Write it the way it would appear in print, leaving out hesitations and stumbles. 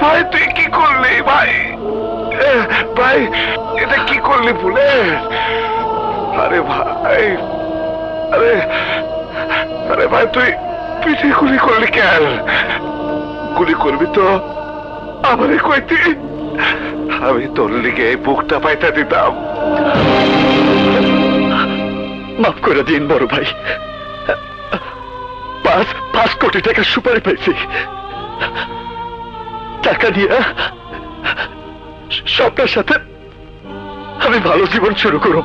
ভাই তুই কি করলি ভাই? ভাই এটা কি করলি ভুলে? আরে ভাই, আরে আরে ভাই তুই পিঠে গুলি করলি কেন? গুলি করবি তো আমারে কইতি, আমি তোর লিগে এই বুকটা পাইতা দিতাম। মাফ করে দিন বড় ভাই, 5 কোটি টাকা সুপারি পাইছি, টাকা দিয়ে স্বপ্নের সাথে আমি ভালো জীবন শুরু করব।